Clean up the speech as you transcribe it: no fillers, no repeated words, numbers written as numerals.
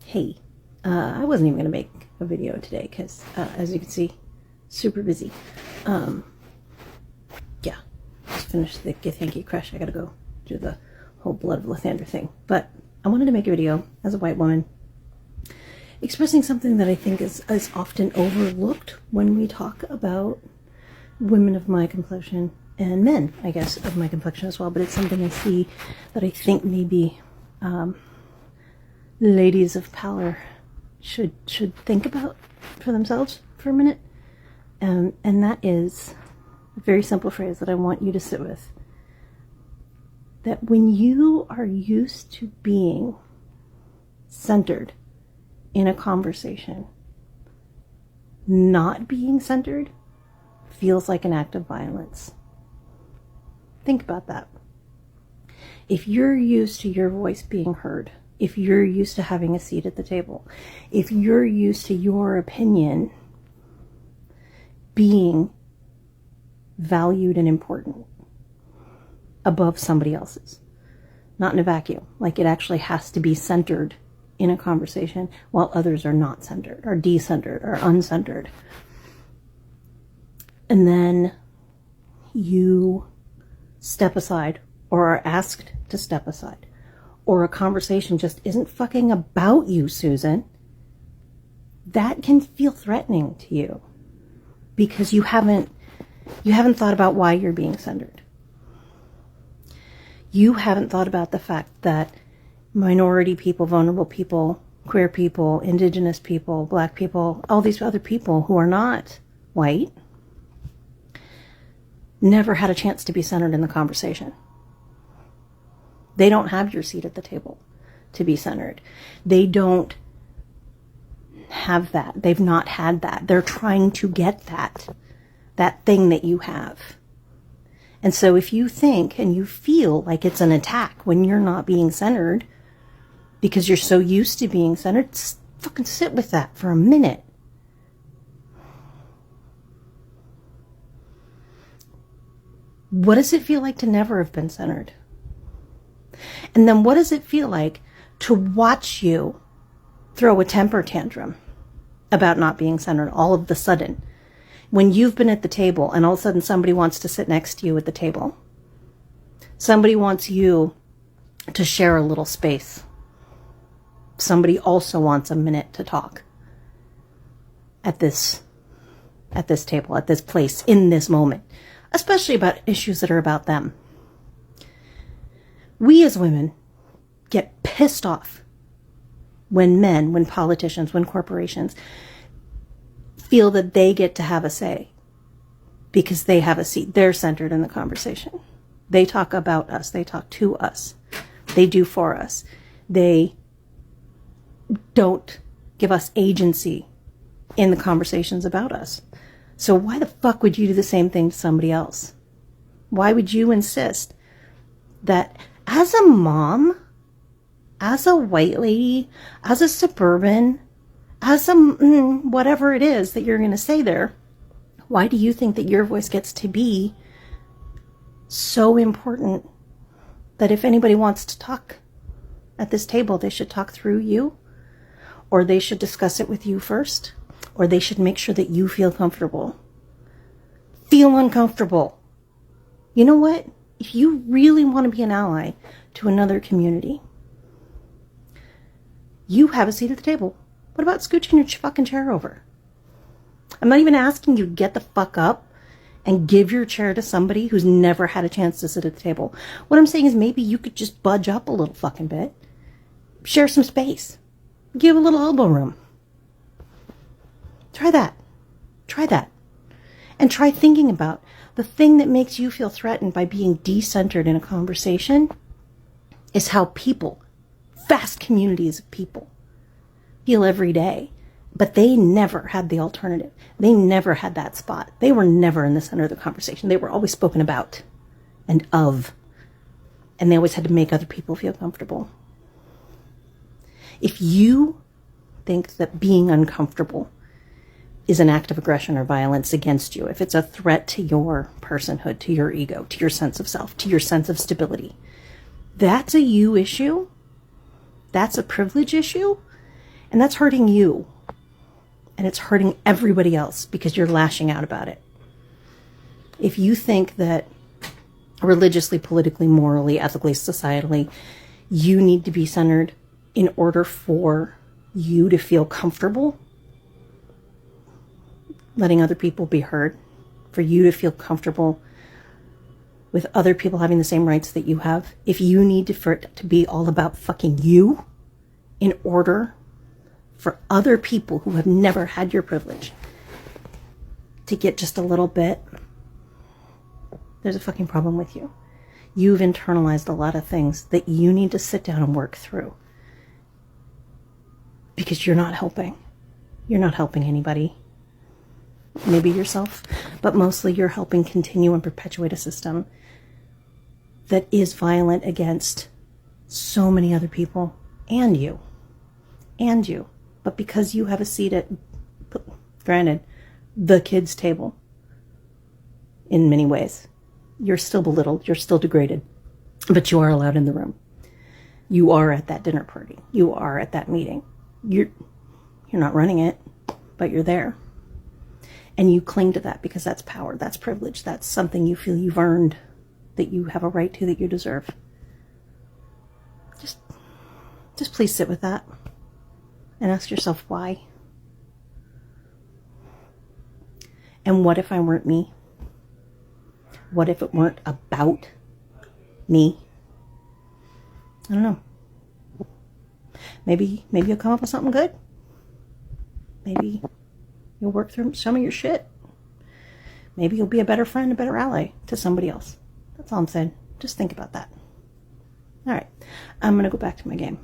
Hey, I wasn't even going to make a video today because, as you can see, super busy. Yeah, just finished the Githyanki crush. I gotta go do the whole Blood of Lathander thing. But I wanted to make a video as a white woman expressing something that I think is often overlooked when we talk about women of my complexion and men, I guess, of my complexion as well. But it's something I see that I think maybe ladies of power should think about for themselves for a minute. And that is a very simple phrase that I want you to sit with. That when you are used to being centered in a conversation, not being centered feels like an act of violence. Think about that. If you're used to your voice being heard, if you're used to having a seat at the table, if you're used to your opinion being valued and important above somebody else's, not in a vacuum, like it actually has to be centered in a conversation while others are not centered or decentered or uncentered. And then you step aside or are asked to step aside, or a conversation just isn't fucking about you, Susan, that can feel threatening to you because you haven't thought about why you're being centered. You haven't thought about the fact that minority people, vulnerable people, queer people, indigenous people, black people, all these other people who are not white never had a chance to be centered in the conversation. They don't have your seat at the table to be centered. They don't have that. They've not had that. They're trying to get that thing that you have. And so if you think and you feel like it's an attack when you're not being centered because you're so used to being centered, fucking sit with that for a minute. What does it feel like to never have been centered? And then what does it feel like to watch you throw a temper tantrum about not being centered all of the sudden when you've been at the table and all of a sudden somebody wants to sit next to you at the table? Somebody wants you to share a little space. Somebody also wants a minute to talk at this table, at this place, in this moment, especially about issues that are about them. We as women get pissed off when men, when politicians, when corporations feel that they get to have a say because they have a seat. They're centered in the conversation. They talk about us. They talk to us. They do for us. They don't give us agency in the conversations about us. So why the fuck would you do the same thing to somebody else? Why would you insist that as a mom, as a white lady, as a suburban, as a whatever it is that you're going to say there, why do you think that your voice gets to be so important that if anybody wants to talk at this table, they should talk through you, or they should discuss it with you first, or they should make sure that you feel comfortable? Feel uncomfortable. You know what? If you really want to be an ally to another community, you have a seat at the table. What about scooching your fucking chair over? I'm not even asking you to get the fuck up and give your chair to somebody who's never had a chance to sit at the table. What I'm saying is maybe you could just budge up a little fucking bit. Share some space. Give a little elbow room. Try that. Try that. And try thinking about the thing that makes you feel threatened by being decentered in a conversation is how people, vast communities of people, feel every day. But they never had the alternative. They never had that spot. They were never in the center of the conversation. They were always spoken about and of. And they always had to make other people feel comfortable. If you think that being uncomfortable is an act of aggression or violence against you, if it's a threat to your personhood, to your ego, to your sense of self, to your sense of stability, that's a you issue. That's a privilege issue. And that's hurting you. And it's hurting everybody else because you're lashing out about it. If you think that religiously, politically, morally, ethically, societally, you need to be centered in order for you to feel comfortable letting other people be heard, for you to feel comfortable with other people having the same rights that you have, if you need for it to be all about fucking you in order for other people who have never had your privilege to get just a little bit, there's a fucking problem with you. You've internalized a lot of things that you need to sit down and work through. Because you're not helping. You're not helping anybody. Maybe yourself, but mostly you're helping continue and perpetuate a system that is violent against so many other people and you. And you. But because you have a seat at, granted, the kids' table, in many ways, you're still belittled, you're still degraded, but you are allowed in the room. You are at that dinner party. You are at that meeting. You're not running it, but you're there. And you cling to that because that's power, that's privilege, that's something you feel you've earned, that you have a right to, that you deserve. Just please sit with that and ask yourself why. And what if I weren't me? What if it weren't about me? I don't know. Maybe you'll come up with something good. Maybe you'll work through some of your shit. Maybe you'll be a better friend, a better ally to somebody else. That's all I'm saying. Just think about that. All right. I'm going to go back to my game.